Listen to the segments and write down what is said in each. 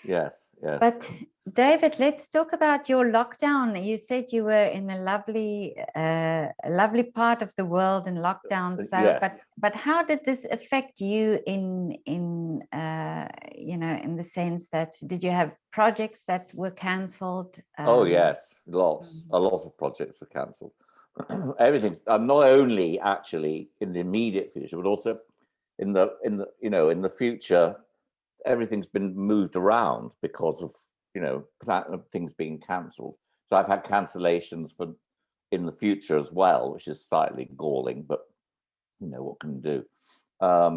Yes, yes. But David, let's talk about your lockdown. You said you were in a lovely part of the world in lockdown. So, Yes. but how did this affect you in you know, in the sense that did you have projects that were cancelled? Oh yes, lots. A lot of projects were cancelled. Everything's not only actually in the immediate future, but also in the in the future. Everything's been moved around because of things being cancelled. So I've had cancellations for in the future as well, which is slightly galling, but what can you do?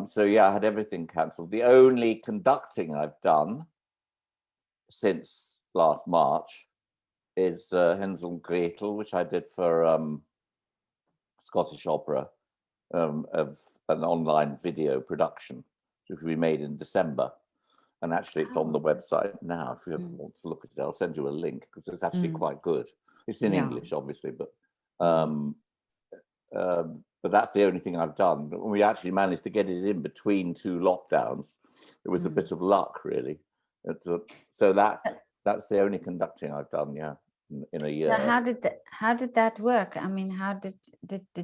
So yeah, I had everything cancelled. The only conducting I've done since last March is Hänsel and Gretel, which I did for Scottish Opera, of an online video production, which we made in December. And actually, it's on the website now. If you want to look at it, I'll send you a link because it's actually quite good. It's in English, obviously, but that's the only thing I've done. We actually managed to get it in between two lockdowns. It was a bit of luck, really. So that's the only conducting I've done, in a year. So how did that work? I mean, how did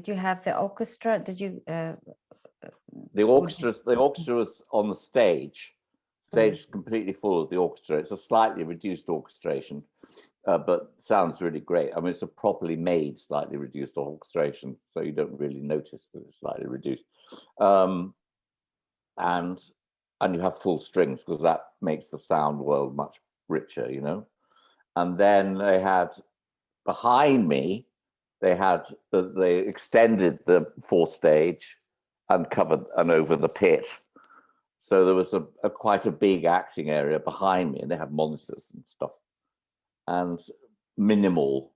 you have the orchestra? Did you? The orchestra was on the stage. Stage is completely full of the orchestra. It's a slightly reduced orchestration, but sounds really great. I mean, it's a properly made, slightly reduced orchestration, so you don't really notice that it's slightly reduced. And you have full strings because that makes the sound world much richer, And then they had behind me, they extended the forestage and covered and over the pit. So there was quite a big acting area behind me, and they had monitors and stuff, and minimal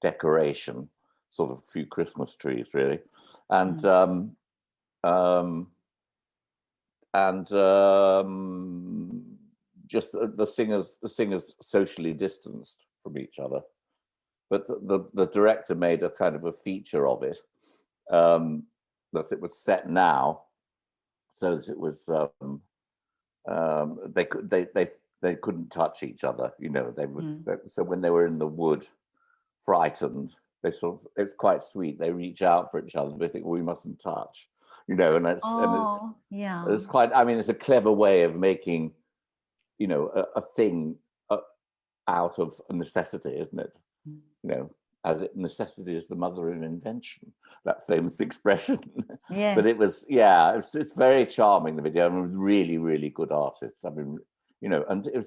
decoration, sort of a few Christmas trees, really, and just the singers socially distanced from each other. But the director made a kind of a feature of it, that it was set now, so that it was they couldn't touch each other, They would so when they were in the wood, frightened, they it's quite sweet. They reach out for each other. They think, well, we mustn't touch, and it's quite. I mean, it's a clever way of making, a thing out of a necessity, isn't it? As necessity is the mother of invention, that famous expression. Yeah. But it was, it's very charming, the video. I mean, really, really good artists. I mean, and it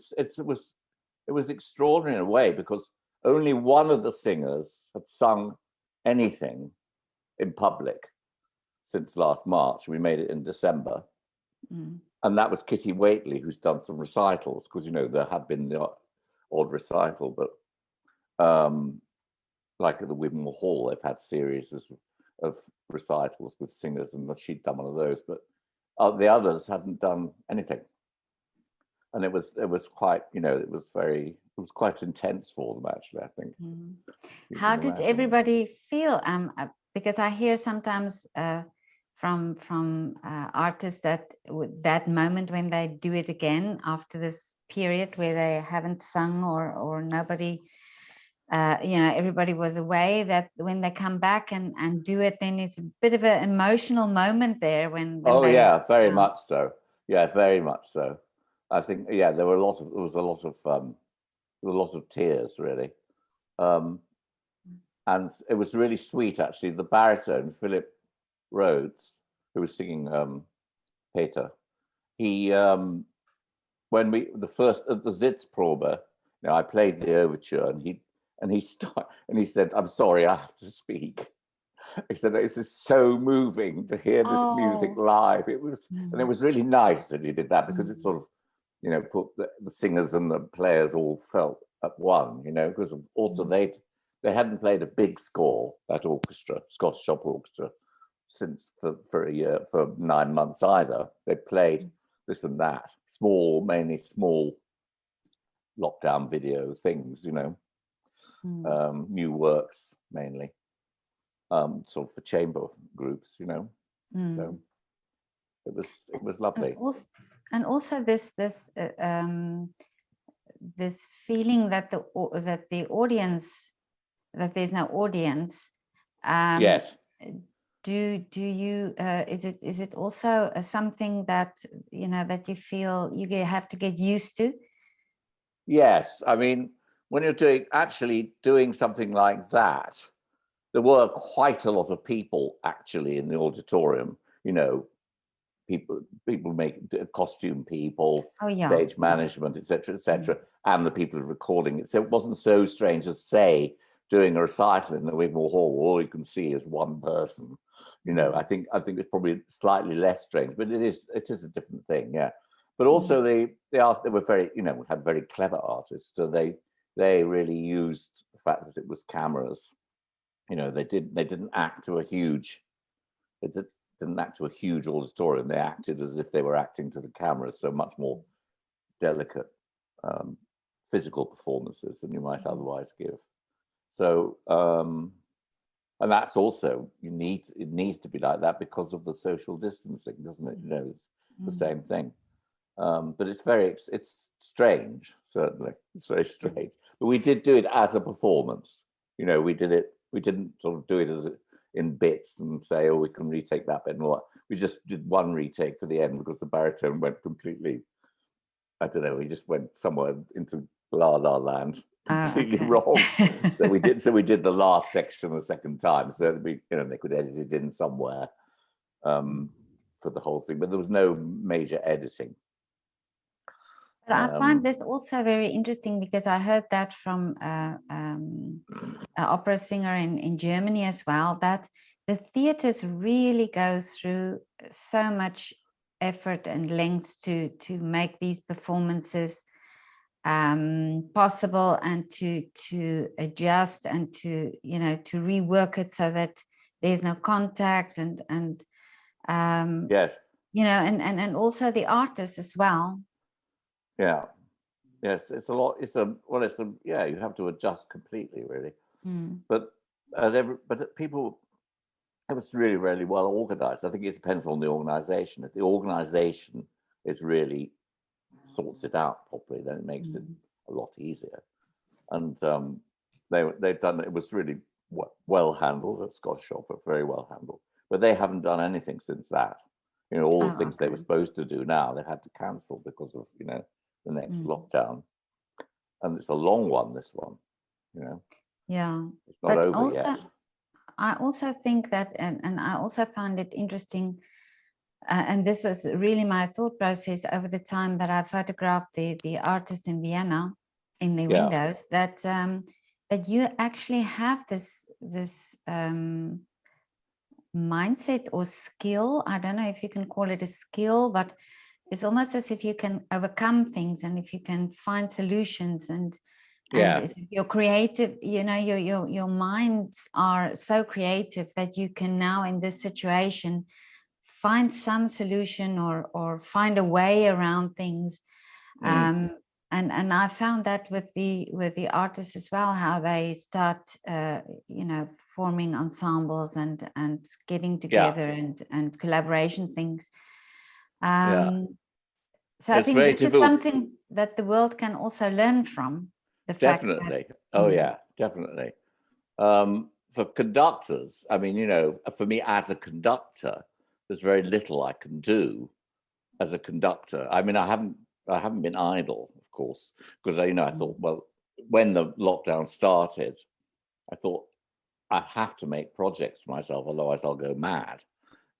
was extraordinary in a way because only one of the singers had sung anything in public since last March. We made it in December. And that was Kitty Whately, who's done some recitals, because, there had been the odd recital, but like at the Wimble Hall, they've had series of recitals with singers, and she'd done one of those, but the others hadn't done anything. And it was quite, it was quite intense for them, actually, I think. How did everybody feel? Because I hear sometimes from artists that moment when they do it again after this period where they haven't sung or nobody, everybody was away, that when they come back and do it, then it's a bit of an emotional moment there when very much so. Yeah, very much so. I think, there was a lot of tears, really. And it was really sweet, actually. The baritone, Philip Rhodes, who was singing Peter, he, when at the Sitzprobe, I played the overture, and he said, "I'm sorry, I have to speak." He said, "This is so moving to hear this music live." It was, and it was really nice that he did that, because it sort of, put the singers and the players all felt at one, because also they hadn't played a big score, that orchestra, Scottish Opera Orchestra, since for a year, for 9 months either. They played this and that, mainly small lockdown video things, new works mainly, sort of for chamber groups, So it was lovely. And also this this feeling that the audience, that there's no audience. Yes. Do you is it also something that that you feel you have to get used to? Yes, I mean, when you're actually doing something like that, there were quite a lot of people actually in the auditorium. People make costume people, Oh yeah, stage management, etc., and the people recording it. So it wasn't so strange as, say, doing a recital in the Wigmore Hall. All you can see is one person. I think it's probably slightly less strange, but it is a different thing. Yeah, but also they were very had very clever artists, so they really used the fact that it was cameras. They didn't act to a huge. Didn't act to a huge auditorium. They acted as if they were acting to the camera, so much more delicate physical performances than you might otherwise give. So, and that's also, it needs to be like that because of the social distancing, doesn't it? It's the same thing. But it's strange, certainly. It's very strange. But we did do it as a performance. We didn't sort of do it as in bits and say, oh, we can retake that bit and all that. We just did one retake for the end because the baritone went completely, I don't know, he just went somewhere into la la land, completely wrong. So we did the last section the second time, so they could edit it in somewhere for the whole thing, but there was no major editing. But I find this also very interesting because I heard that from an opera singer in Germany as well, that the theaters really go through so much effort and lengths to make these performances possible, and to adjust and to rework it so that there's no contact and yes, and also the artists as well. Yeah. Yes, it's a lot. Yeah, you have to adjust completely, really. But people, it was really, really well organized. I think it depends on the organization. If the organization really sorts it out properly, then it makes it a lot easier. And they've done it. Was really well handled at Scottish Opera, very well handled. But they haven't done anything since that. All the things they were supposed to do now, they had to cancel because of the next lockdown. And it's a long one, this one. Yeah, it's not over yet. I also think that, and I also found it interesting, and this was really my thought process over the time that I photographed the artists in Vienna in the windows, that that you actually have this mindset or skill. I don't know if you can call it a skill, but it's almost as if you can overcome things, and if you can find solutions, and if you're creative, your minds are so creative that you can now in this situation find some solution or find a way around things. And I found that with the artists as well, how they start forming ensembles and getting together and collaboration things. So I think this is something that the world can also learn from. Definitely. Oh yeah, definitely. For conductors, I mean, for me as a conductor, there's very little I can do as a conductor. I mean, I haven't been idle, of course, because I thought, well, when the lockdown started, I thought I have to make projects for myself, otherwise I'll go mad,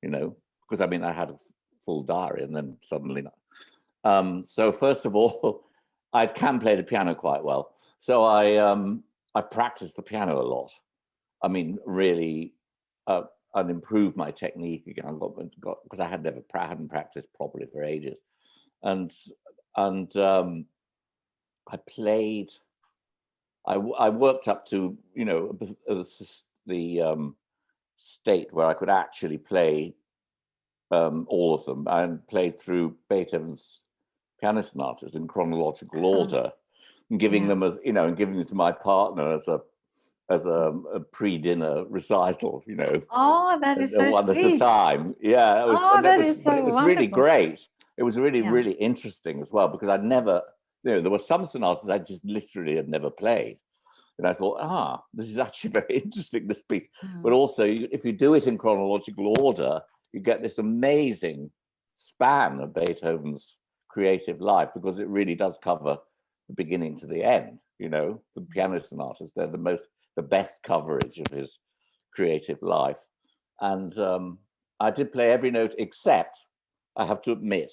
because I mean, I had a full diary, and then suddenly not. So first of all, I can play the piano quite well. So I practiced the piano a lot. I mean, really, and improved my technique again. I got because I hadn't practiced properly for ages, and I played. I worked up to the state where I could actually play all of them, and played through Beethoven's piano sonatas in chronological order, and giving them and giving them to my partner as a pre-dinner recital, Oh, that is so one sweet. at a time. Yeah, it was, it was really great. It was really, really interesting as well, because I'd never there were some sonatas I just literally had never played. And I thought, this is actually very interesting, this piece. But also, if you do it in chronological order, you get this amazing span of Beethoven's creative life, because it really does cover the beginning to the end. The piano sonatas, they're the best coverage of his creative life. And I did play every note, except I have to admit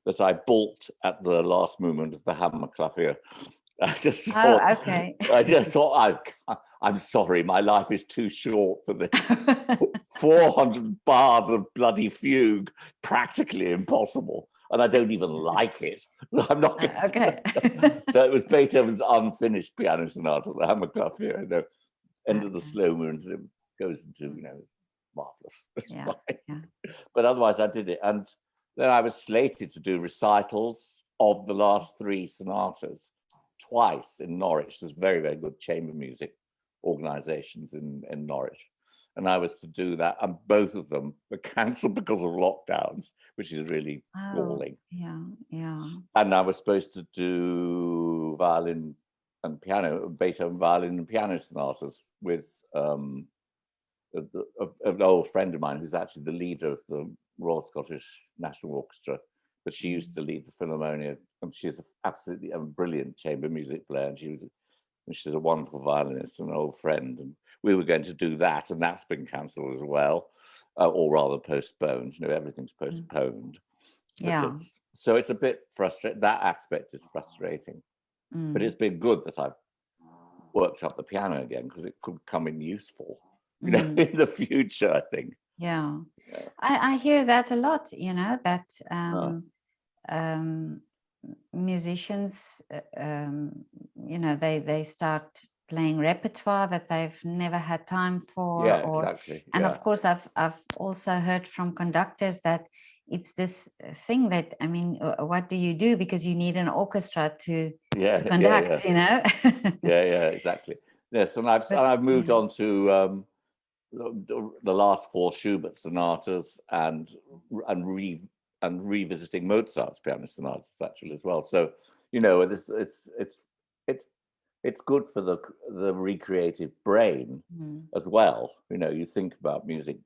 that I balked at the last movement of the Hammerklavier. I just thought, I'm sorry, my life is too short for this. 400 bars of bloody fugue, practically impossible. And I don't even like it. So I'm not going to. So it was Beethoven's unfinished piano sonata, the Hammerklavier, end of the slow movement, it goes into, marvelous. Yeah. But otherwise I did it. And then I was slated to do recitals of the last 3 sonatas twice in Norwich. There's very, very good chamber music organizations in Norwich. And I was to do that, and both of them were cancelled because of lockdowns, which is really galling. Yeah. And I was supposed to do violin and piano, Beethoven violin and piano sonatas with an old friend of mine who's actually the leader of the Royal Scottish National Orchestra, but she used to lead the Philharmonia, and she's absolutely a brilliant chamber music player, and she's a wonderful violinist and an old friend, and we were going to do that, and that's been cancelled as well, or rather postponed. Everything's postponed. Yeah. So it's a bit frustrating. That aspect is frustrating, but it's been good that I've worked up the piano again, because it could come in useful, in the future, I think. Yeah. I hear that a lot, that musicians, they start playing repertoire that they've never had time for. Yeah, exactly. And of course, I've also heard from conductors that it's this thing that, what do you do? Because you need an orchestra to conduct, Yeah, exactly. Yes, and I've moved on to the last 4 Schubert sonatas and revisiting Mozart's piano sonatas actually as well. So it's good for the recreative brain as well. You think about music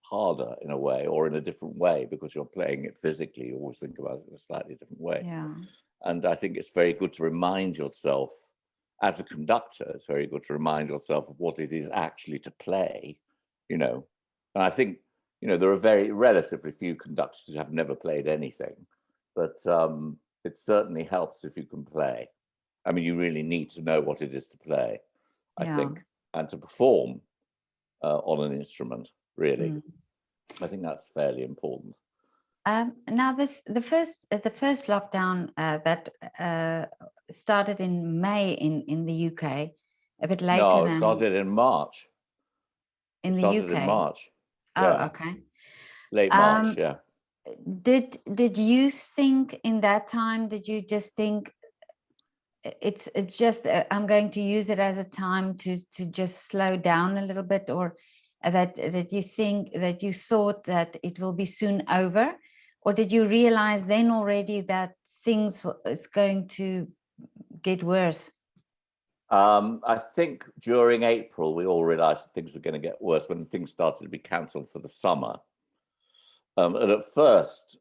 harder in a way, or in a different way, because you're playing it physically. You always think about it in a slightly different way. Yeah. And I think it's very good to remind yourself, as a conductor, it's very good to remind yourself of what it is actually to play, And I think, there are very relatively few conductors who have never played anything, but it certainly helps if you can play. You really need to know what it is to play, I think, and to perform on an instrument, really. I think that's fairly important. Now, the first lockdown that started in May in the UK, a bit later. No, it started in March. In the UK. In March. Oh, okay. Late March, yeah. Did you think in that time? Did you just think it's just I'm going to use it as a time to just slow down a little bit, or that you thought that it will be soon over, or did you realize then already that things is going to get worse? I think during April we all realized that things were going to get worse when things started to be cancelled for the summer. And at first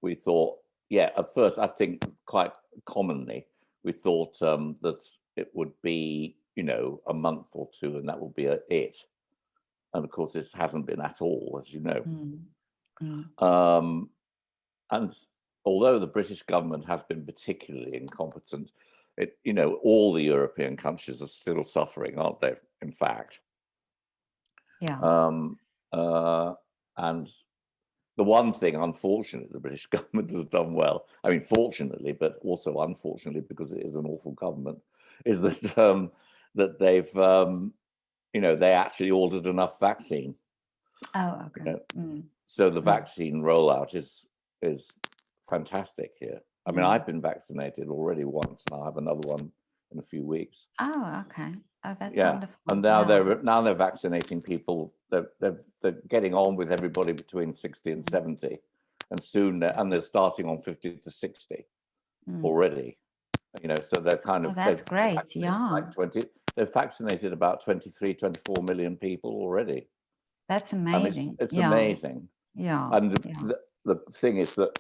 we thought, I think quite commonly we thought that it would be, a month or 2, and that would be it. And of course, this hasn't been at all, as you know. And although the British government has been particularly incompetent, all the European countries are still suffering, aren't they? In fact. Yeah. And the one thing, unfortunately, the British government has done well, fortunately, but also unfortunately, because it is an awful government, is that that they've, they actually ordered enough vaccine. Oh, okay. So the vaccine rollout is fantastic here. I've been vaccinated already once, and I'll have another one in a few weeks. Oh, okay. Oh, that's wonderful. And now they're vaccinating people. They're getting on with everybody between 60 and 70, and soon they're starting on 50 to 60 already. You know, so they're kind of, that's great. Yeah, like 20, they've vaccinated about 23, 24 million people already. that's amazing. It's yeah. amazing. Yeah. And yeah. the thing is that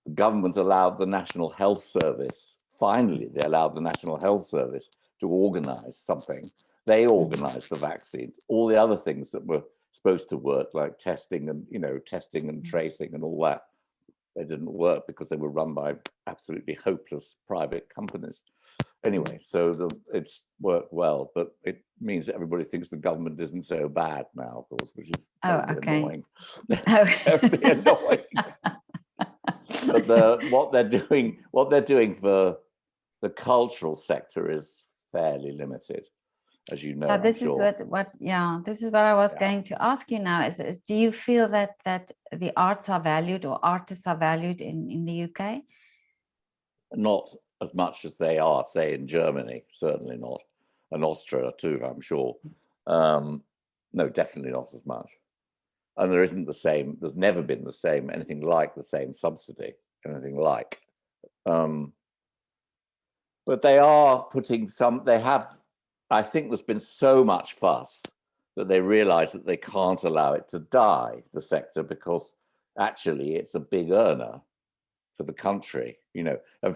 the government allowed the National Health Service, finally they allowed the National Health Service to organize something. They organized the vaccines. All the other things that were supposed to work, like testing and, you know, testing and tracing and all that, they didn't work because they were run by absolutely hopeless private companies. Anyway, so it's worked well, but it means that everybody thinks the government isn't so bad now, of course, which is terribly annoying. That's terribly annoying. But what they're doing for the cultural sector is fairly limited, as you know. This I'm is sure. this is what I was going to ask you now. Is do you feel that the arts are valued, or artists are valued in the UK? Not as much as they are, say, in Germany. Certainly not, and Austria too, I'm sure. No, definitely not as much. And there isn't the same. There's never been the same, anything like the same subsidy, anything like. But they are putting some. They have. I think there's been so much fuss that they realize that they can't allow it to die, the sector, because actually it's a big earner for the country, you know. And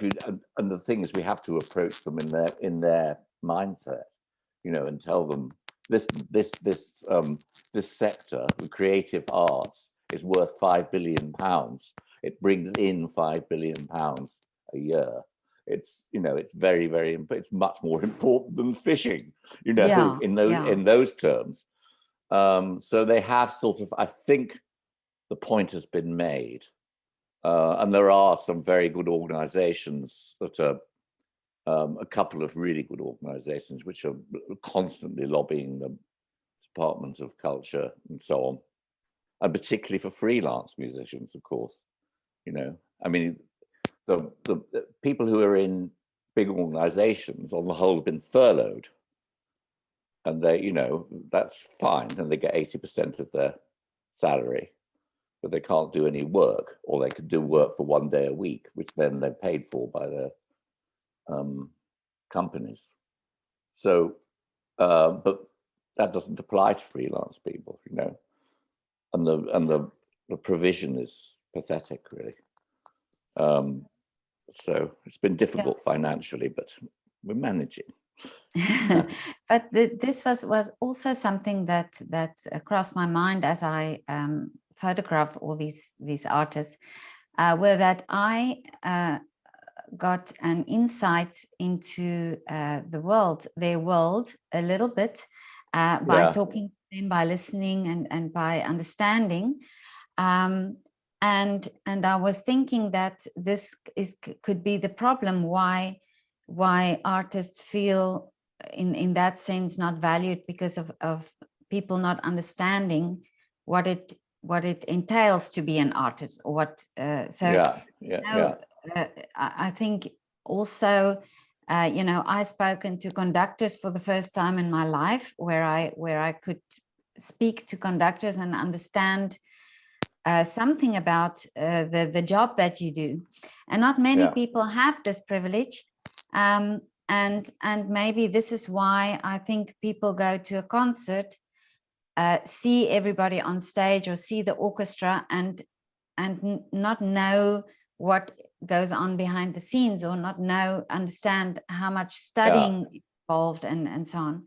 the thing is, we have to approach them in their mindset, you know, and tell them this sector, the creative arts, is worth £5 billion. It brings in £5 billion a year. It's, you know, it's very, very, it's much more important than fishing, you know, in those terms. So they have sort of, I think the point has been made. And there are some very good organizations that are, a couple of really good organizations which are constantly lobbying the Department of Culture and so on, and particularly for freelance musicians, of course. You know, I mean, the people who are in big organizations on the whole have been furloughed, and they, you know, that's fine, and they get 80% of their salary, but they can't do any work, or they could do work for 1 day a week, which then they're paid for by their companies. So, but that doesn't apply to freelance people, you know, and the provision is pathetic, really. So it's been difficult financially, but we're managing. But this was also something that crossed my mind as I photographed all these artists, were that I got an insight into their world a little bit, by talking to them, by listening, and by understanding. And I was thinking that this could be the problem, why artists feel in that sense not valued, because of people not understanding what it entails to be an artist, or what I think also, you know, I've spoken to conductors for the first time in my life, where I could speak to conductors and understand something about the job that you do, and not many people have this privilege, and maybe this is why I think people go to a concert, see everybody on stage, or see the orchestra, and not know what goes on behind the scenes, or not understand how much studying involved, and so on.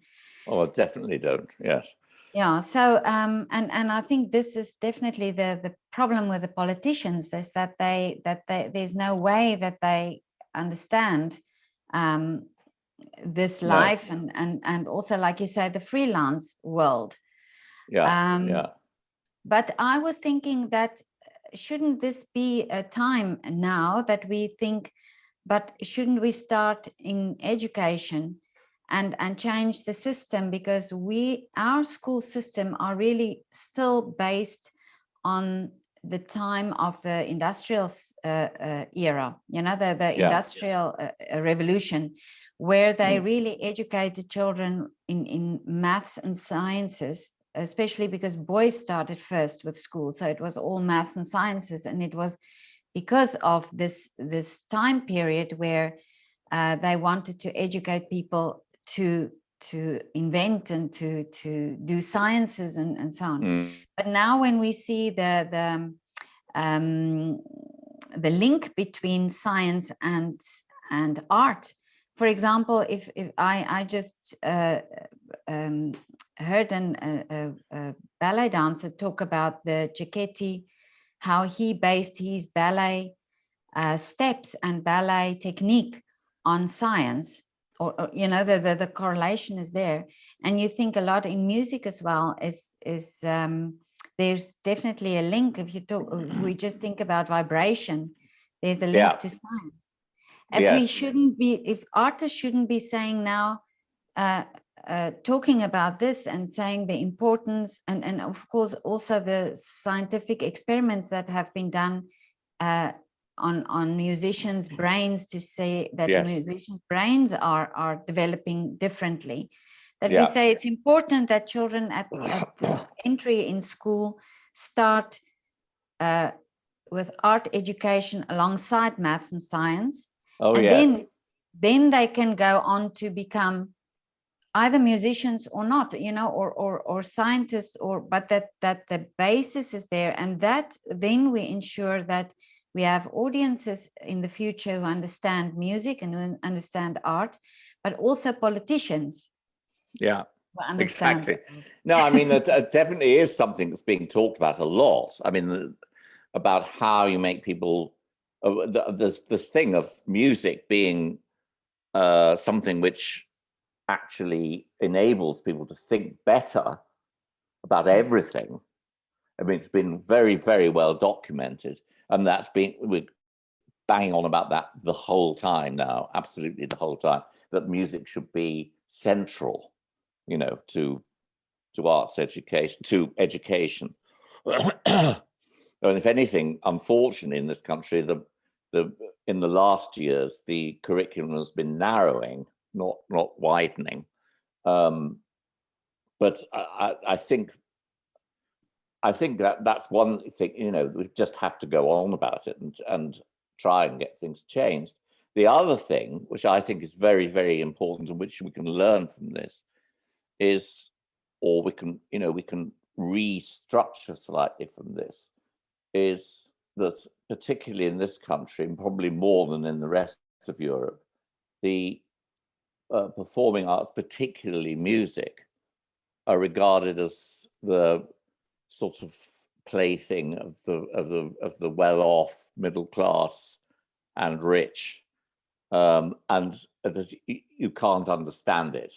Oh, I definitely don't. Yes. Yeah. So and I think this is definitely the problem with the politicians, is that there's no way that they understand this life, and also, like you say, the freelance world. But I was thinking that shouldn't this be a time now that we think, but shouldn't we start in education and change the system, because our school system are really still based on the time of the industrial era, you know, the industrial revolution, where they really educated children in maths and sciences, especially because boys started first with school, so it was all maths and sciences. And it was because of this time period where They wanted to educate people to invent and to do sciences and so on. But now when we see the link between science and art, for example, if I just heard a ballet dancer talk about the Giacchetti, how he based his ballet steps and ballet technique on science, or you know, the correlation is there. And you think a lot in music as well is there's definitely a link. If we just think about vibration, there's a link to science. If artists shouldn't be saying now, talking about this and saying the importance, and of course also the scientific experiments that have been done on musicians' brains, to say that musicians' brains are developing differently. That we say it's important that children at entry in school start with art education alongside maths and science. Then they can go on to become either musicians or not, you know, or scientists, but that the basis is there, and that then we ensure that we have audiences in the future who understand music and who understand art, but also politicians. Yeah, exactly. No, I mean, it definitely is something that's being talked about a lot. I mean, about how you make people, this thing of music being something which actually enables people to think better about everything. I mean, it's been very, very well documented, and we're banging on about that the whole time now, absolutely the whole time, that music should be central, you know, to arts education, to education. And if anything, unfortunately, in this country, in the last years, the curriculum has been narrowing, not widening. But I think that's one thing, you know, we just have to go on about it and try and get things changed. The other thing, which I think is very, very important, and which we can learn from this, is, or we can restructure slightly from this, is that particularly in this country, and probably more than in the rest of Europe, the performing arts, particularly music, are regarded as the sort of plaything of the well-off, middle class, and rich, and that you can't understand it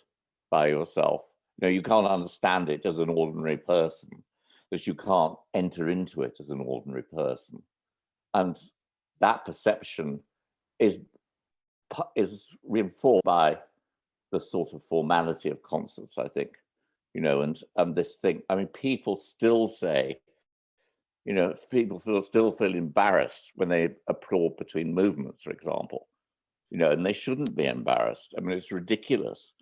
by yourself. You know, you can't understand it as an ordinary person, that you can't enter into it as an ordinary person, and that perception is reinforced by the sort of formality of concerts, I think, you know, and this thing. I mean, people still say, you know, people still feel embarrassed when they applaud between movements, for example, you know, and they shouldn't be embarrassed. I mean, it's ridiculous.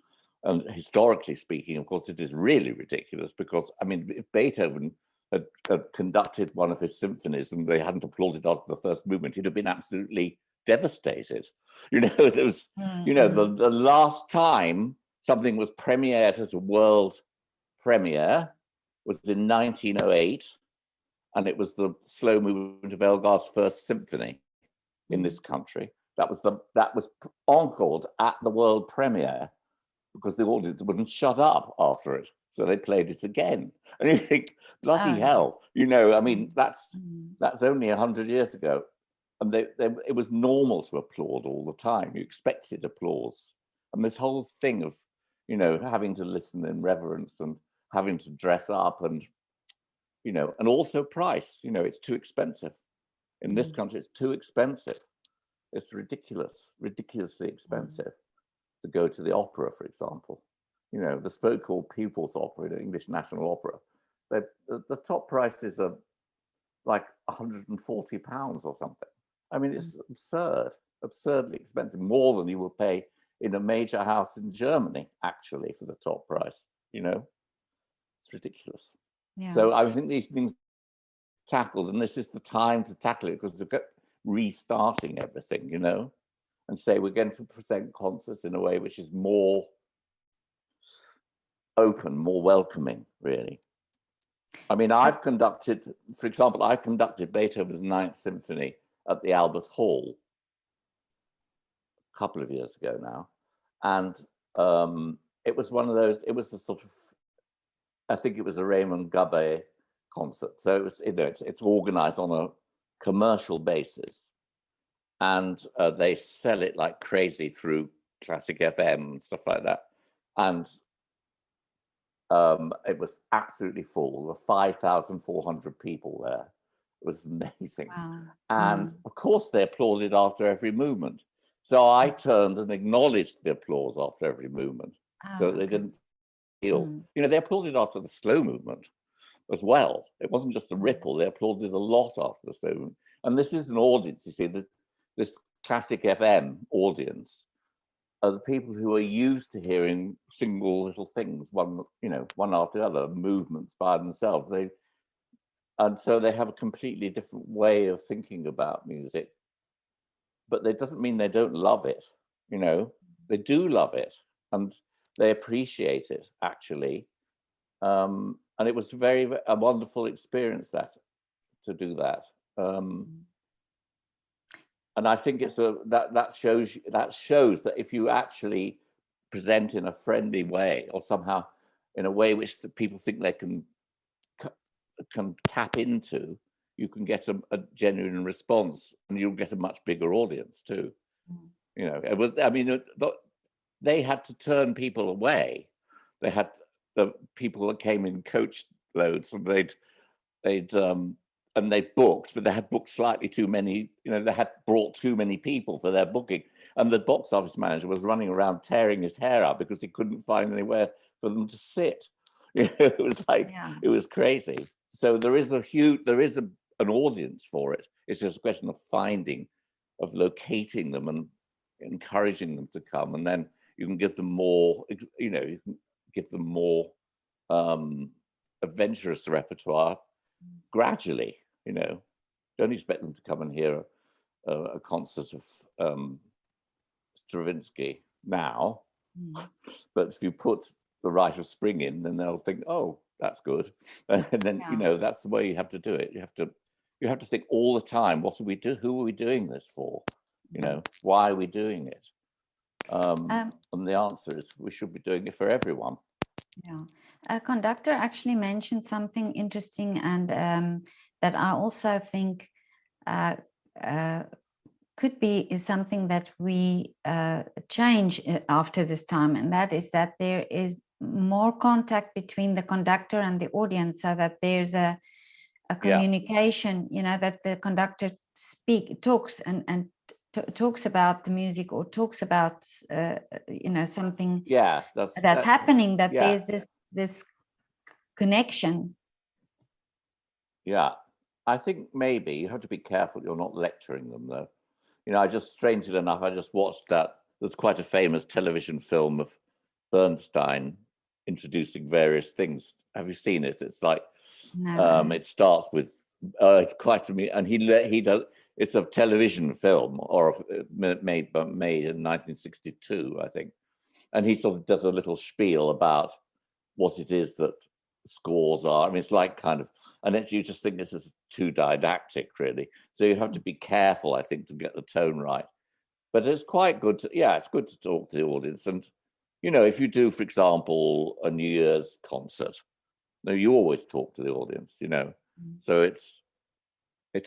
And historically speaking, of course, it is really ridiculous, because, I mean, if Beethoven had conducted one of his symphonies and they hadn't applauded after the first movement, he'd have been absolutely devastated. You know, there was, you know, the last time something was premiered as a world premiere was in 1908, and it was the slow movement of Elgar's First Symphony in this country. That was encored at the world premiere, because the audience wouldn't shut up after it, so they played it again. And you think, bloody hell, you know, I mean, that's only 100 years ago, and it was normal to applaud all the time. You expected applause, and this whole thing of, you know, having to listen in reverence and having to dress up, and, you know, and also price, you know, it's too expensive. In this country, it's too expensive. It's ridiculously expensive to go to the opera, for example. You know, the so-called Pupils Opera, the English National Opera, the top prices are like £140 or something. I mean, it's absurdly expensive, more than you will pay in a major house in Germany, actually, for the top price, you know? It's ridiculous. Yeah. So I think these things tackled, and this is the time to tackle it, because they're restarting everything, you know? and say we're going to present concerts in a way which is more open, more welcoming, really. I mean, I've conducted, for example, I conducted Beethoven's Ninth Symphony at the Albert Hall a couple of years ago now. And it was one of those, it was a sort of, I think it was a Raymond Gabet concert. So it was, you know, it's organized on a commercial basis. And they sell it like crazy through Classic FM and stuff like that. And it was absolutely full. There were 5,400 people there. It was amazing. Wow. And of course, they applauded after every movement. So I turned and acknowledged the applause after every movement. So they didn't feel, you know, they applauded after the slow movement as well. It wasn't just a ripple. They applauded a lot after the slow movement. And this is an audience, you see, this Classic FM audience are the people who are used to hearing single little things, one after the other, movements by themselves. And so they have a completely different way of thinking about music. But that doesn't mean they don't love it, you know. They do love it, and they appreciate it, actually. And it was a wonderful experience to do that. And I think it's that shows that if you actually present in a friendly way, or somehow in a way which the people think they can tap into, you can get a genuine response, and you'll get a much bigger audience too. You know, it was, I mean, they had to turn people away. They had the people that came in coach loads, and they booked, but they had booked slightly too many, you know, they had brought too many people for their booking. And the box office manager was running around tearing his hair out because he couldn't find anywhere for them to sit. It was like, It was crazy. So there is an audience for it. It's just a question of locating them and encouraging them to come. And then you can give them more, you know, you can give them more adventurous repertoire gradually, you know. Don't expect them to come and hear a concert of Stravinsky now, but if you put the Rite of Spring in, then they'll think, oh, that's good. And then you know, that's the way you have to do it. You have to think all the time, what do we do? Who are we doing this for? You know, why are we doing it? And the answer is we should be doing it for everyone. Yeah, Conductor actually mentioned something interesting, and that I also think is something that we change after this time, and that is that there is more contact between the conductor and the audience, so that there's a communication, you know, that the conductor talks and talks about the music, or talks about you know, something that's happening, that there's this connection. Yeah, I think maybe you have to be careful you're not lecturing them, though. You know, strangely enough, I just watched there's quite a famous television film of Bernstein introducing various things. Have you seen it? It's like, it starts with, it's quite and he does, it's a television film, or made in 1962, I think. And he sort of does a little spiel about what it is that scores are. I mean, it's like kind of, and you just think this is too didactic, really. So you have to be careful, I think, to get the tone right. But it's quite good it's good to talk to the audience. And, you know, if you do, for example, a New Year's concert, you always talk to the audience, you know. So it's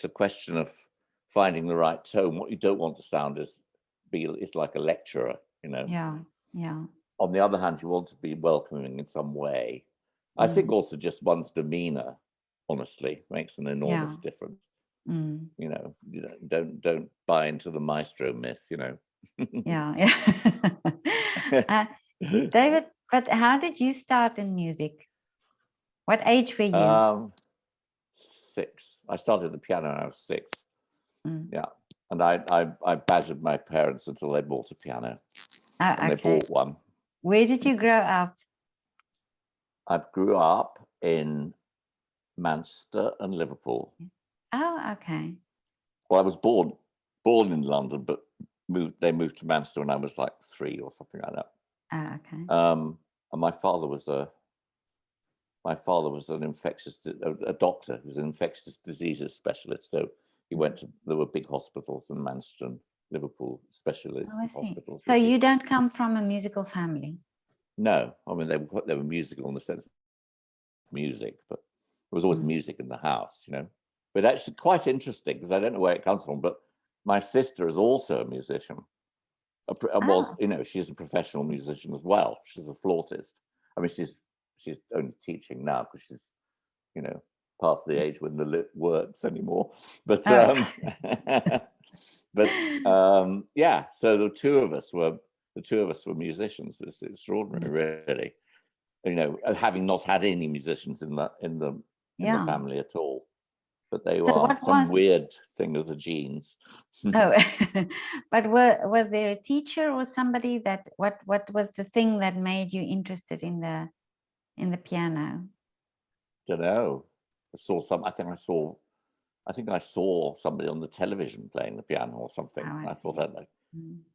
a question of finding the right tone. What you don't want to sound is like a lecturer, you know. Yeah. On the other hand, you want to be welcoming in some way. I think also just one's demeanor, honestly, makes an enormous difference. You know, don't buy into the maestro myth, you know. David, but how did you start in music? What age were you? 6. I started the piano when I was 6. Yeah, and I badgered my parents until they bought a piano. And they bought one. Where did you grow up? I grew up in Manchester and Liverpool. Oh, okay. Well, I was born in London, but They moved to Manchester when I was like 3 or something like that. Oh, okay. And my father was an a doctor who was an infectious diseases specialist. So he went to, there were big hospitals in Manchester and Liverpool, specialist Oh, I see. hospitals. So you don't come from a musical family? No, I mean, they were musical in the sense of music, but there was always music in the house, But actually quite interesting, because I don't know where it comes from, but my sister is also a musician. She's a professional musician as well. She's a flautist. I mean, she's only teaching now because she's, past the age when the lip works anymore. But yeah. So the two of us were musicians. It's extraordinary, really. Having not had any musicians in the family at all. But they were some weird thing of the genes. Oh, but was there a teacher or somebody that what was the thing that made you interested in the piano? Don't know. I think I saw somebody on the television playing the piano or something. Oh, I thought I'd like.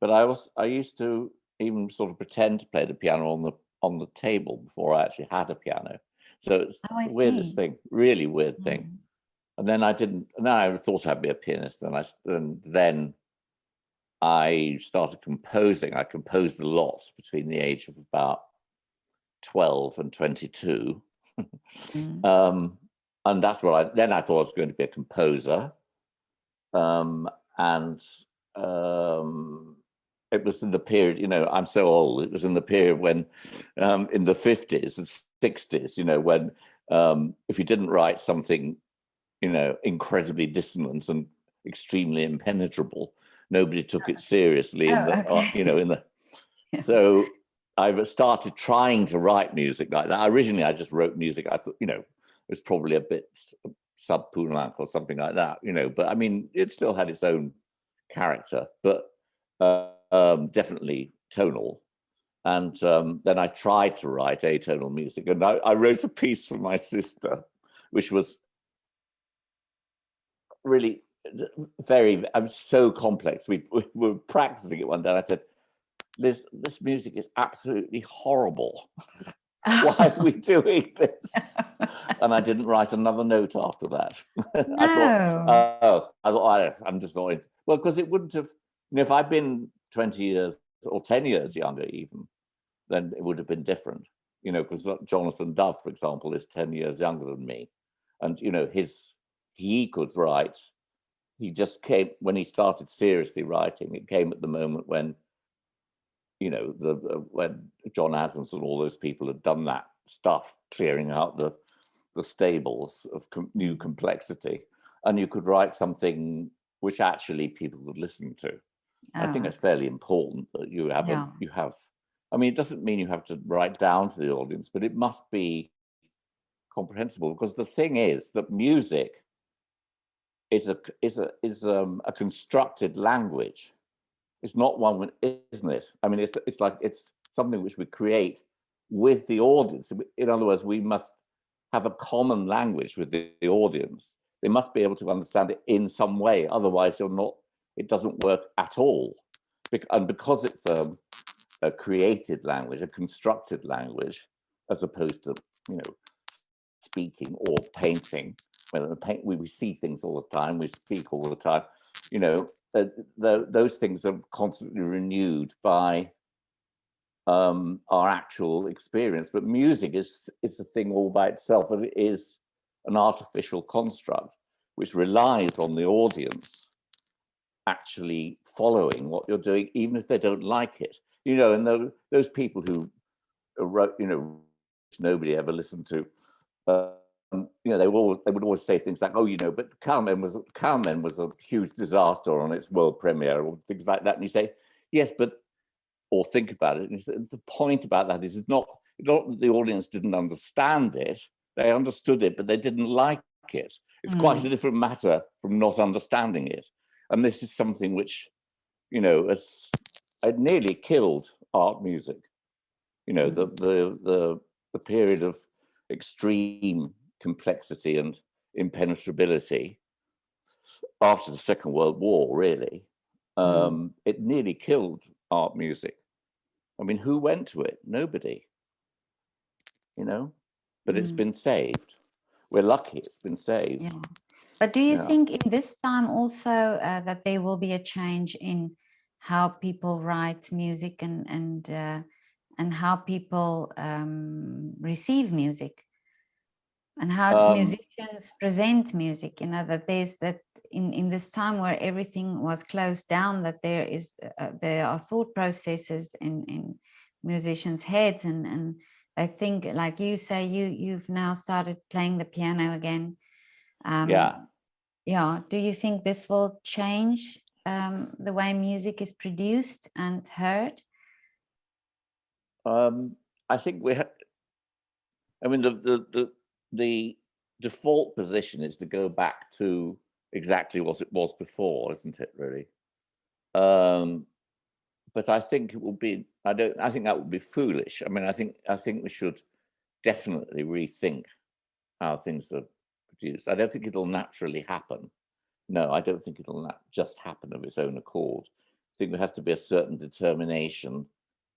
But I used to even sort of pretend to play the piano on the table before I actually had a piano. So it's the weirdest thing, really weird thing. And then I thought I'd be a pianist. And then I started composing. I composed a lot between the age of about 12 and 22. And that's what I thought I was going to be a composer. It was in the period, I'm so old. It was in the period when, in the 50s and 60s, when if you didn't write something, incredibly dissonant and extremely impenetrable, nobody took it seriously. So I started trying to write music like that. Originally, I just wrote music. I thought, it was probably a bit sub-Poulenc or something like that, but I mean, it still had its own character, but definitely tonal. And then I tried to write atonal music, and I wrote a piece for my sister, which was really I was so complex. We were practicing it one day. And I said, Liz, this music is absolutely horrible. Why are we doing this? And I didn't write another note after that. No. I thought, I'm just not. Well, because it wouldn't have, if I'd been 20 years or 10 years younger even, then it would have been different. Because Jonathan Dove, for example, is 10 years younger than me. And, he could write. He just came, when he started seriously writing, it came at the moment when, when John Adams and all those people had done that stuff, clearing out the stables of new complexity, and you could write something which actually people would listen to. I think it's fairly important that you have I mean, it doesn't mean you have to write down to the audience, but it must be comprehensible, because the thing is that music is a constructed language. It's not one, isn't it? I mean, it's something which we create with the audience. In other words, we must have a common language with the audience. They must be able to understand it in some way. Otherwise, it doesn't work at all. And because it's a created language, a constructed language, as opposed to, speaking or painting. We see things all the time, we speak all the time. Those things are constantly renewed by our actual experience. But music is a thing all by itself, and it is an artificial construct which relies on the audience actually following what you're doing, even if they don't like it. And those people who wrote, nobody ever listened to. They would always say things like, "Oh, but Carmen was a huge disaster on its world premiere," or things like that. And you say, "Yes, but," or think about it. The point about that is not that the audience didn't understand it; they understood it, but they didn't like it. It's quite a different matter from not understanding it. And this is something which, had nearly killed art music. The period of extreme complexity and impenetrability after the Second World War, really, It nearly killed art music. I mean, who went to it? Nobody, you know, but it's been saved. We're lucky it's been saved. Yeah. But do you Yeah. think in this time also that there will be a change in how people write music and how people receive music and how musicians present music? You know, that there's that in this time where everything was closed down, that there are thought processes in musicians' heads, and I think, like you say, you've now started playing the piano again. Yeah. Do you think this will change the way music is produced and heard? I think we have. I mean, the default position is to go back to exactly what it was before, isn't it? Really. But I think it will be. I think that would be foolish. I mean, I think we should definitely rethink how things are produced. I don't think it'll naturally happen. No, I don't think it'll just happen of its own accord. I think there has to be a certain determination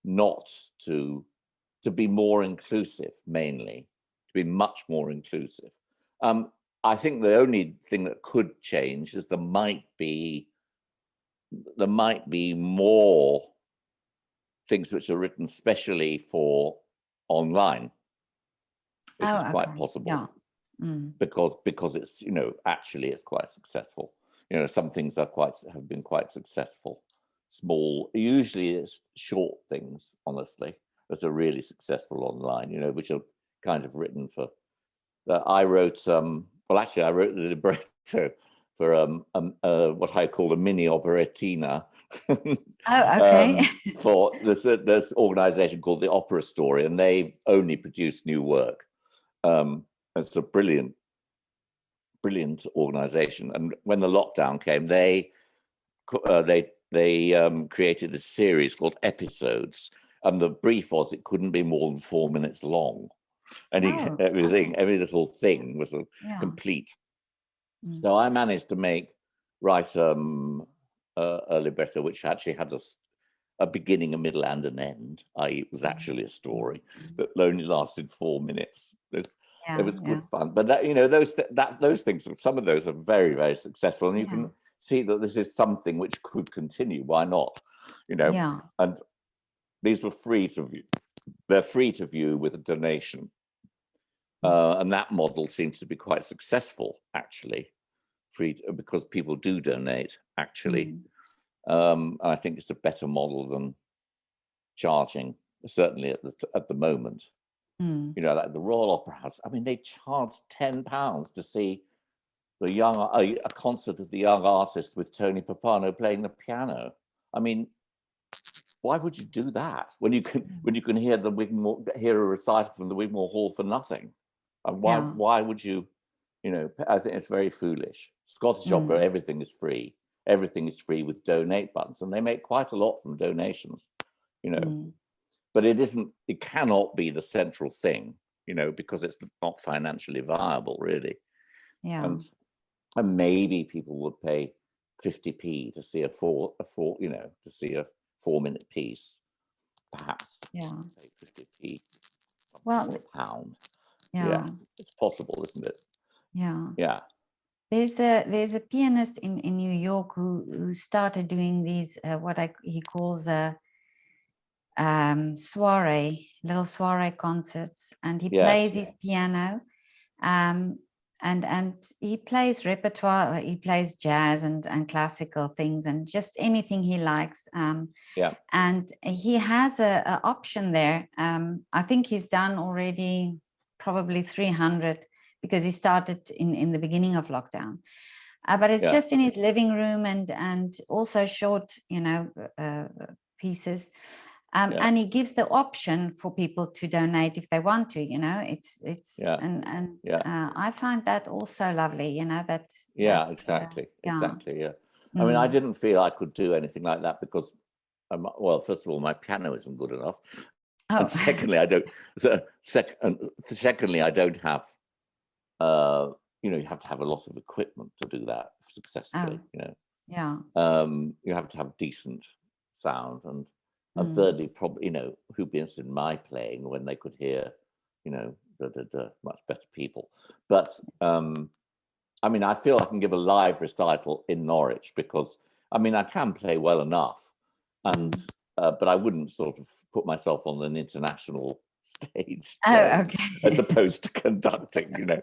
not to be more inclusive, mainly, to be much more inclusive. I think the only thing that could change is there might be more things which are written specially for online. This is quite possible. Yeah. Because it's, you know, actually it's quite successful. You know, some things have been quite successful. Small, usually it's short things, honestly, that are really successful online, you know, which are kind of written for. I wrote, well, actually, I wrote the libretto for what I call a mini operatina. For this organization called the Opera Story, and they only produce new work. It's a brilliant organization. And when the lockdown came, they created a series called Episodes, and the brief was it couldn't be more than 4 minutes long, and every little thing was complete. So I managed to write a libretto which actually had a beginning, a middle, and an end. I.e., it was actually a story that only lasted 4 minutes. It was good fun. But that, you know, those things, some of those are very, very successful, and you can see that this is something which could continue. Why not? You know, and these were free to view. They're free to view with a donation, and that model seems to be quite successful, actually. Because people do donate, actually. I think it's a better model than charging, certainly at the moment. You know, like the Royal Opera House, I mean, they charge £10 to see a concert of the young artist with Tony Pappano playing the piano. I mean, why would you do that when you can hear hear a recital from the Wigmore Hall for nothing? And why would you? You know, I think it's very foolish. Scottish Opera, everything is free. Everything is free with donate buttons, and they make quite a lot from donations. You know. But it cannot be the central thing, you know, because it's not financially viable, really. And maybe people would pay 50p to see a 4-minute piece, perhaps. Pay 50p. Well, a pound. Yeah, it's possible, isn't it? Yeah. There's a pianist in New York who started doing these he calls little soiree concerts, and he plays his piano, and he plays repertoire. He plays jazz and classical things and just anything he likes. And he has a option there. I think he's done already probably 300 because he started in the beginning of lockdown. But it's just in his living room and also short, you know, pieces. And he gives the option for people to donate if they want to, you know. I find that also lovely, you know. Exactly. I mean, I didn't feel I could do anything like that because, well, first of all, my piano isn't good enough, and secondly, I don't. Secondly, I don't have. You know, you have to have a lot of equipment to do that successfully. You know, Yeah. You have to have decent sound, and thirdly, probably, who'd be interested in my playing when they could hear, the much better people. But I feel I can give a live recital in Norwich because, I can play well enough, and but I wouldn't sort of put myself on an international stage as opposed to conducting.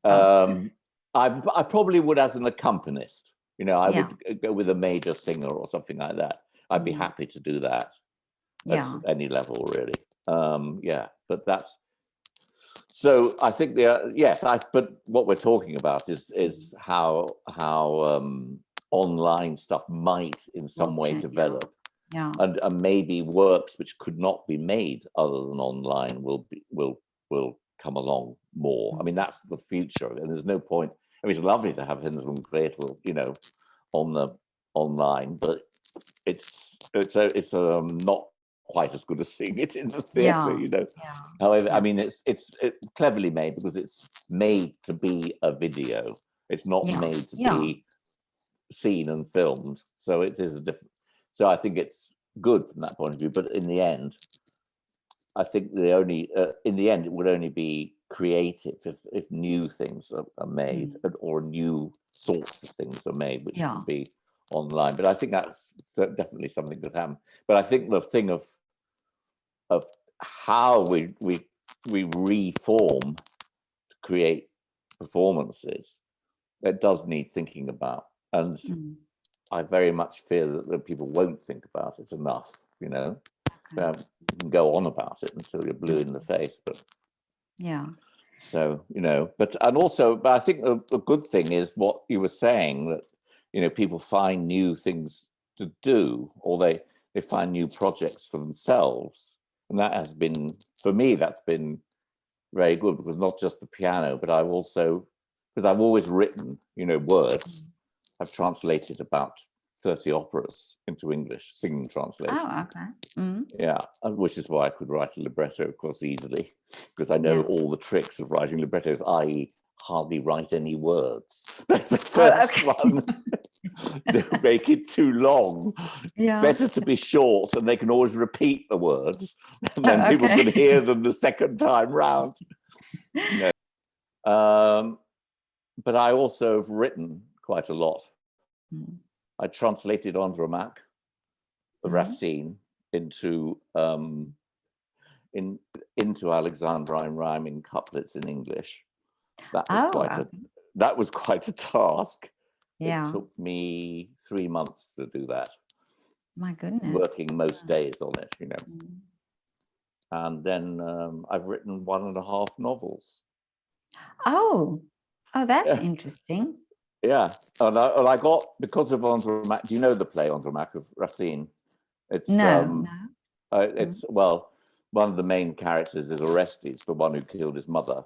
I probably would as an accompanist. I would go with a major singer or something like that. I'd be happy to do that at any level, really. But that's. So I think but what we're talking about is how online stuff might in some way develop, and maybe works which could not be made other than online will come along more. That's the future, and there's no point. It's lovely to have Hänsel and Gretel, on the online, but it's not quite as good as seeing it in the theatre, However, it's cleverly made because it's made to be a video. It's not made to be seen and filmed. So it is a different. So I think it's good from that point of view. But in the end, I think it would only be creative if new things are made, or new sorts of things are made, which can be online. But I think that's definitely something that happened. But I think the thing of how we reform to create performances, it does need thinking about, and I very much fear that people won't think about it enough. You can go on about it until you're blue in the face, but so but I think the good thing is what you were saying, that people find new things to do, or they find new projects for themselves, and that has been, for me, that's been very good, because not just the piano, but I've always written words. I've translated about 30 operas into English, singing translations. Oh, okay. Yeah, which is why I could write a libretto, of course, easily, because I know all the tricks of writing librettos, i.e. hardly write any words. That's the first one. Don't make it too long. Better to be short, and they can always repeat the words, and then people can hear them the second time round. But I also have written quite a lot. I translated Andromaque, Racine, into Alexandrine rhyming couplets in English. That was quite a task. It took me 3 months to do that. My goodness. Working most days on it, And then I've written 1.5 novels. Oh, that's interesting. Yeah, and I got, because of Andromaque. Do you know the play Andromaque of Racine? It's it's one of the main characters is Orestes, the one who killed his mother,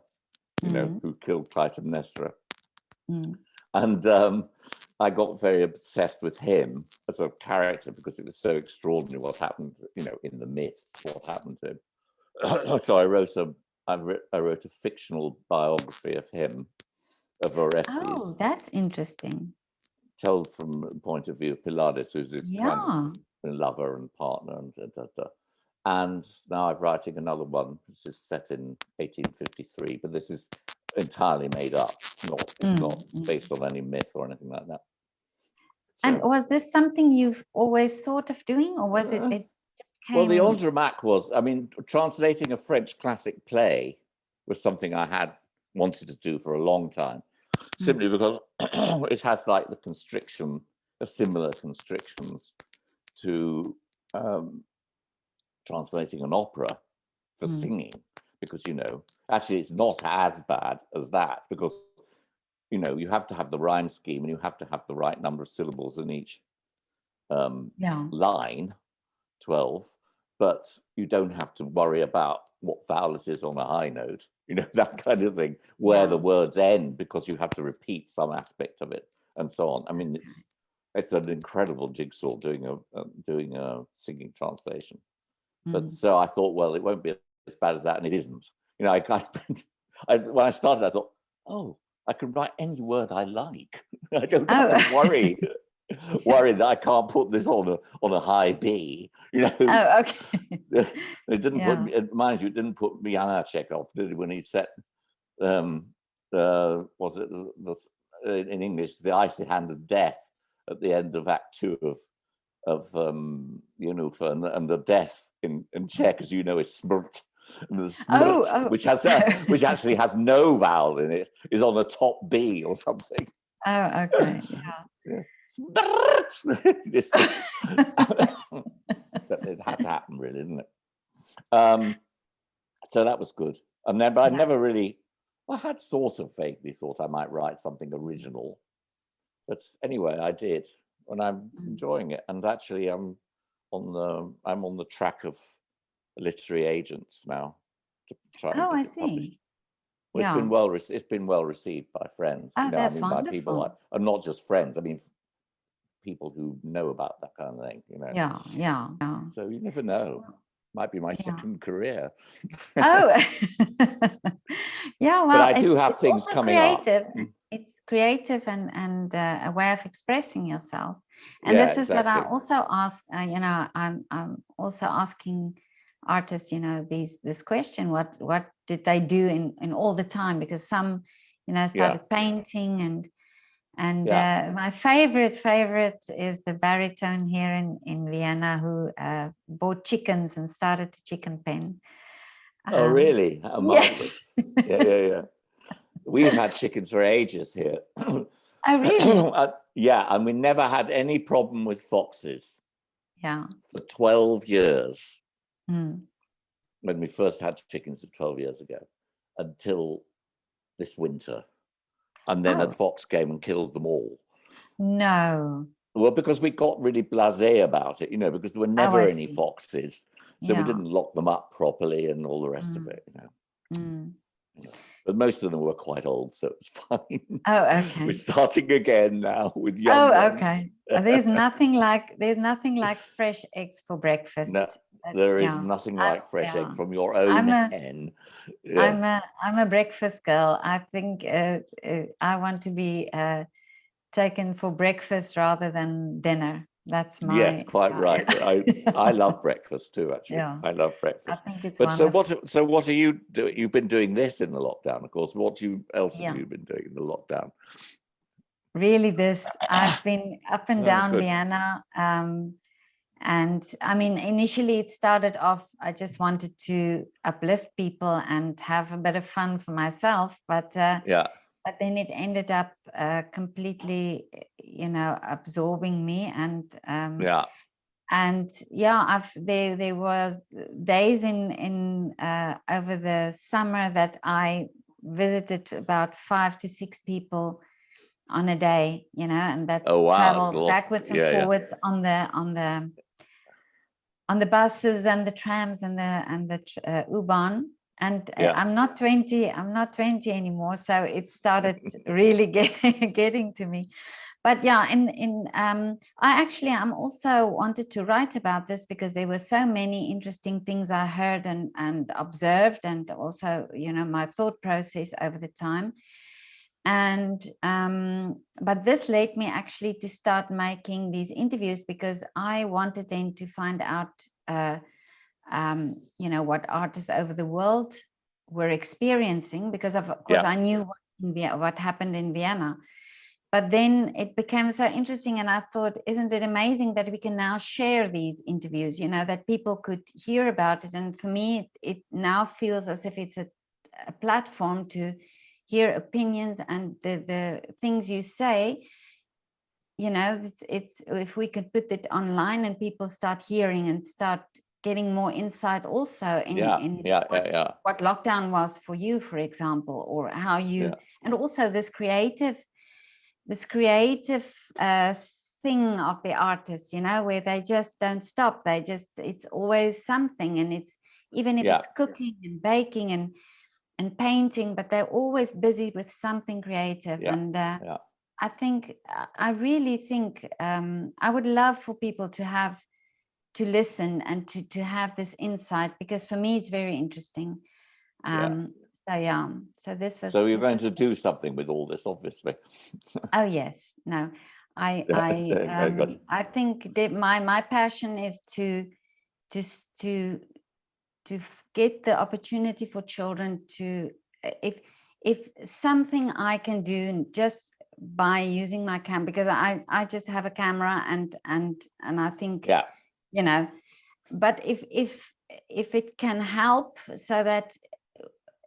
who killed Clytemnestra. And I got very obsessed with him as a character because it was so extraordinary what happened, in the myths, what happened to him. So I wrote a fictional biography of him, of Orestes. Oh, that's interesting. Told from the point of view of Pylades, who's his kind of lover and partner, and now I'm writing another one, which is set in 1853, but this is entirely made up. It's not based on any myth or anything like that. So, and was this something you've always thought of doing, or was it just came? Well, the Andromaque was, translating a French classic play was something I had wanted to do for a long time, simply because it has like similar constrictions to translating an opera for singing, because actually it's not as bad as that, because you have to have the rhyme scheme, and you have to have the right number of syllables in each line, 12, but you don't have to worry about what vowel it is on a high note, that kind of thing, where the words end, because you have to repeat some aspect of it, and so on. It's an incredible jigsaw doing a singing translation. But so I thought, well, it won't be as bad as that, and it isn't. When I started, I thought, oh, I can write any word I like. I don't have to worry. worried that I can't put this on a high B. You know, Oh, okay. it didn't put me, mind you, it didn't put Miana Chekhov, did it, when he set was it in English, the icy hand of death at the end of Act 2 of Yenufar, and the death in Czech, as you know, is smrt. And the smrt, which actually has no vowel in it, is on a top B or something. Oh, okay. Yeah. But it had to happen, really, didn't it? So that was good. And then, but I never really, I had sort of vaguely thought I might write something original. But anyway, I did, and I'm enjoying it. And actually, I'm on the track of literary agents now to try and get it published. Well, it's been well received by friends. Oh, that's by wonderful. people, and not just friends. I mean, people who know about that kind of thing. Yeah. So you never know. Might be my second career. Oh, yeah. Well, but I do have things coming creative. up. It's creative and a way of expressing yourself. And this is what I also ask. I'm also asking artists, this question: what did they do in all the time? Because some, started painting and my favorite is the baritone here in Vienna who bought chickens and started a chicken pen. Oh, really? Yes. Yeah. We've had chickens for ages here. Oh, really? Yeah, and we never had any problem with foxes. Yeah. For 12 years. When we first had chickens 12 years ago, until this winter. And then a fox came and killed them all. No. Well, because we got really blasé about it, because there were never any foxes. So we didn't lock them up properly and all the rest of it, But most of them were quite old, so it's fine. Oh, okay. We're starting again now with young ones. Okay. There's nothing like fresh eggs for breakfast. No, there is nothing like fresh egg from your own hen. Yeah. I'm a breakfast girl. I think I want to be taken for breakfast rather than dinner. That's my. Yes, quite right. I love breakfast too. Actually, I love breakfast. I think it's wonderful. So what are you doing? You've been doing this in the lockdown, of course. What else have you been doing in the lockdown? Really, I've been up and down Vienna. And I mean, initially it started off, I just wanted to uplift people and have a bit of fun for myself. But then it ended up completely, absorbing me. And there was days in over the summer that I visited about 5 to 6 people on a day, and that traveled backwards and forwards on the buses and the trams and the U-Bahn. And I'm not 20 anymore, so it started really getting to me. But I'm also wanted to write about this because there were so many interesting things I heard and observed, and also my thought process over the time. And but this led me actually to start making these interviews because I wanted then to find out what artists over the world were experiencing, because of course I knew what happened in Vienna. But then it became so interesting, and I thought, isn't it amazing that we can now share these interviews, that people could hear about it. And for me, it now feels as if it's a platform to hear opinions and the things you say. It's if we could put it online and people start hearing and start getting more insight also in what lockdown was for you, for example, or how you and also this creative thing of the artists, where they just don't stop. It's always something, and it's even if it's cooking and baking and painting, but they're always busy with something creative. I really think I would love for people to listen and to have this insight, because for me it's very interesting. So this was. So you're going to do something with all this, obviously. Oh yes, no, I think that my passion is to get the opportunity for children to, if something I can do just by using my camera, because I just have a camera and I think, you know, but if it can help so that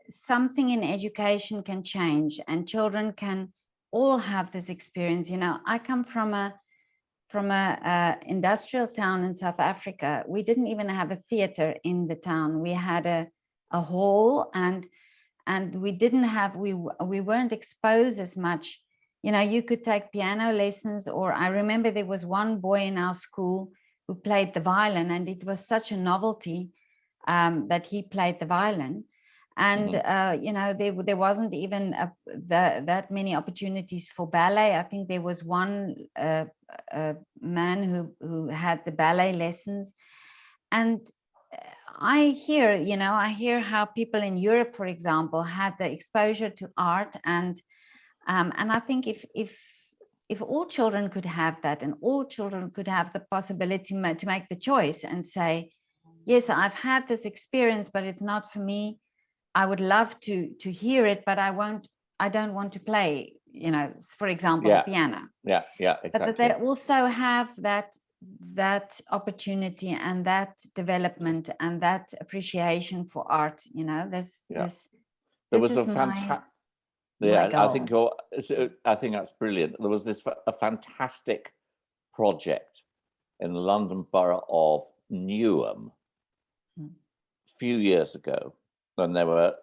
something in education can change and children can all have this experience. You know, I come from a industrial town in South Africa. We didn't even have a theater in the town. We had a hall, and we didn't have, we weren't exposed as much. You know, you could take piano lessons, or I remember there was one boy in our school who played the violin, and it was such a novelty that he played the violin. And you know, there wasn't even that many opportunities for ballet. I think there was one man who had the ballet lessons. And I hear how people in Europe, for example, had the exposure to art, and I think if all children could have that, and all children could have the possibility to make the choice and say, yes, I've had this experience, but it's not for me. I would love to hear it, but I don't want to play, you know, for example, piano. Yeah, exactly. But that they also have that opportunity and that development and that appreciation for art, you know. There was a fantastic, I think that's brilliant. There was a fantastic project in the London Borough of Newham a few years ago, and the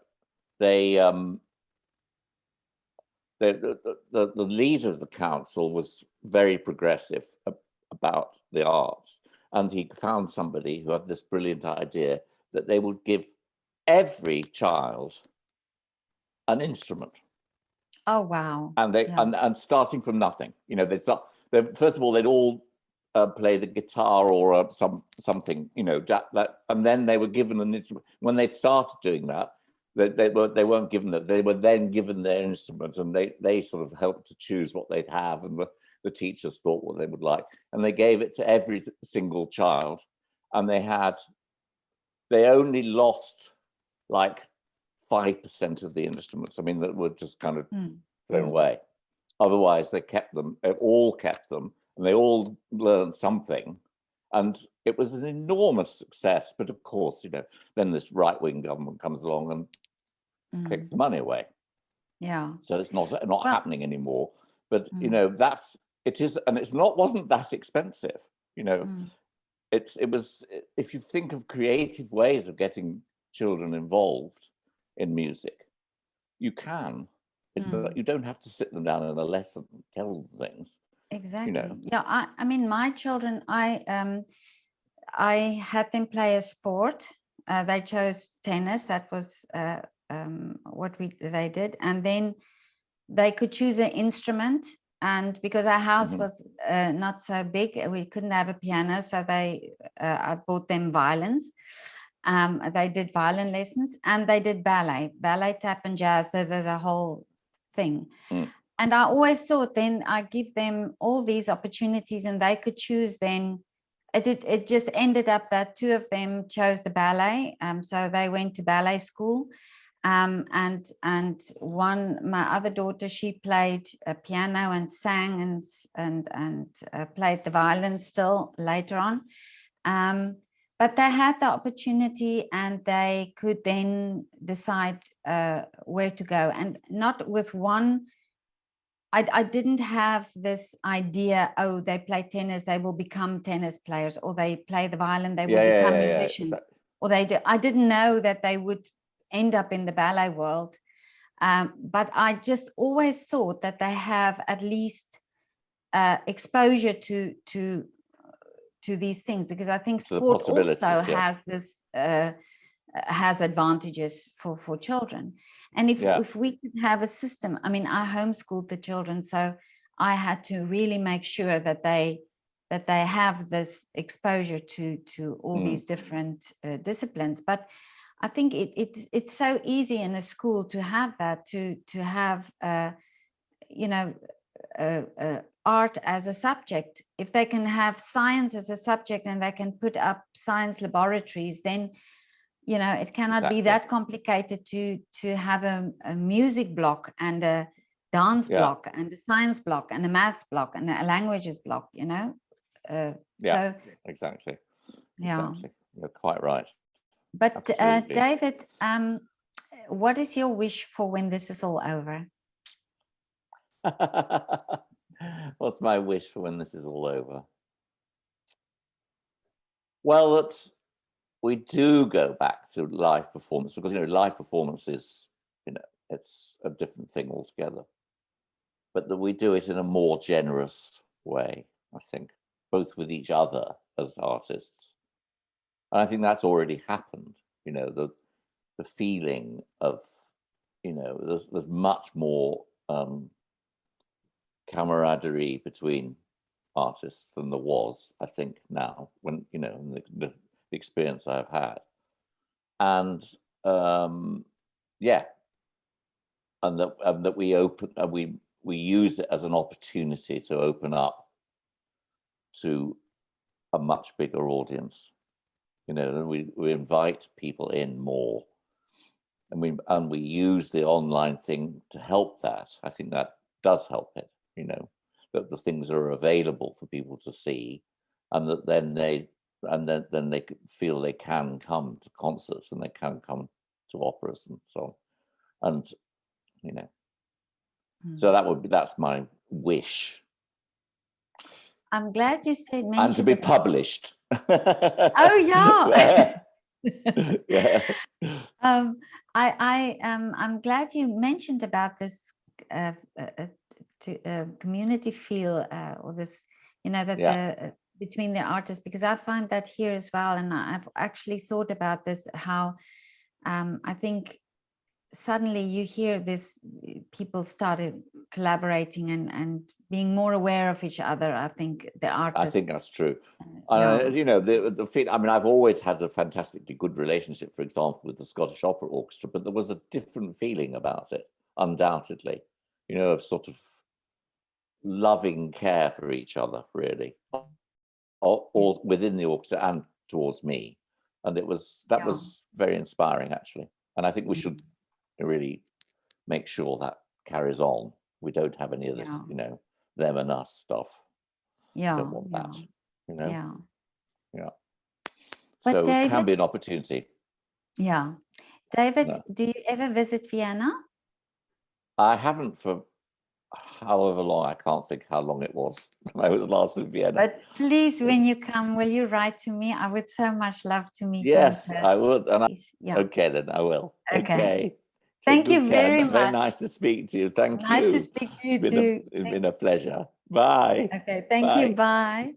leader of the council was very progressive about the arts, and he found somebody who had this brilliant idea that they would give every child an instrument. Oh wow! And and starting from nothing, you know, first of all, they'd all play the guitar or something, you know, and then they were given an instrument. When they started doing that, they weren't given that. They were then given their instrument, and they sort of helped to choose what they'd have, and the teachers thought what they would like, and they gave it to every single child, and they only lost like 5% of the instruments. I mean, that were just kind of thrown away. Otherwise, they all kept them, and they all learned something. And it was an enormous success. But of course, you know, then this right-wing government comes along and takes the money away. Yeah. So it's not happening anymore. But you know, wasn't that expensive. You know, it was. If you think of creative ways of getting children involved in music, you can. You don't have to sit them down in a lesson and tell them things. Exactly. You know? Yeah. I mean, my children, I had them play a sport. They chose tennis. That was what they did, and then they could choose an instrument. And because our house was not so big, we couldn't have a piano, so I bought them violins. They did violin lessons, and they did ballet, tap, and jazz. The whole thing. And I always thought, then I give them all these opportunities, and they could choose. Then it just ended up that two of them chose the ballet, so they went to ballet school. And my other daughter, she played piano and sang and played the violin still later on. But they had the opportunity, and they could then decide where to go, and not with one. I didn't have this idea, oh, they play tennis, they will become tennis players, or they play the violin, they will become musicians. Exactly. Or I didn't know that they would end up in the ballet world. But I just always thought that they have at least exposure to these things, because I think sport also has this has advantages for children. And if we could have a system, I mean, I homeschooled the children, so I had to really make sure that they have this exposure to all these different disciplines. But I think it's so easy in a school to have that, to have you know, art as a subject, if they can have science as a subject and they can put up science laboratories, then, you know, it cannot be that complicated to have a music block and a dance block and a science block and a maths block and a languages block, you know. So exactly. Yeah, You're quite right. But David, what is your wish for when this is all over? What's my wish for when this is all over? Well, that we do go back to live performance, because, you know, live performance is, you know, it's a different thing altogether. But that we do it in a more generous way, I think, both with each other as artists. And I think that's already happened. You know, the feeling of, you know, there's much more camaraderie between artists than there was, I think, now, when, you know, in the experience I've had. And yeah, and that we open, we use it as an opportunity to open up to a much bigger audience. You know, we invite people in more, and we use the online thing to help that. I think that does help it, you know, that the things are available for people to see, and that then they feel they can come to concerts and they can come to operas and so on. And, you know, so that's my wish. I'm glad you said and to be published. Oh yeah. Yeah. I'm glad you mentioned about this community feel, or this, you know, that the between the artists, because I find that here as well, and I've actually thought about this, how I think suddenly you hear this, people started collaborating and being more aware of each other. I think the artists. I think that's true. You know, I mean, I've always had a fantastically good relationship, for example, with the Scottish Opera Orchestra, but there was a different feeling about it, undoubtedly, you know, of sort of loving care for each other, really, or within the orchestra and towards me. And that was very inspiring, actually. And I think we should really make sure that carries on. We don't have any of this, you know, them and us stuff. Don't want that, you know. But so David, it can be an opportunity. David, do you ever visit Vienna? I haven't for however long. I can't think how long it was when I was last in Vienna. But please, when you come, will you write to me? I would so much love to meet you. Yes, I would. And okay, then I will. Okay. Thank you very much. Very nice to speak to you. Thank you. Nice to speak to you too. It's been a pleasure. Bye. Okay, thank you. Bye.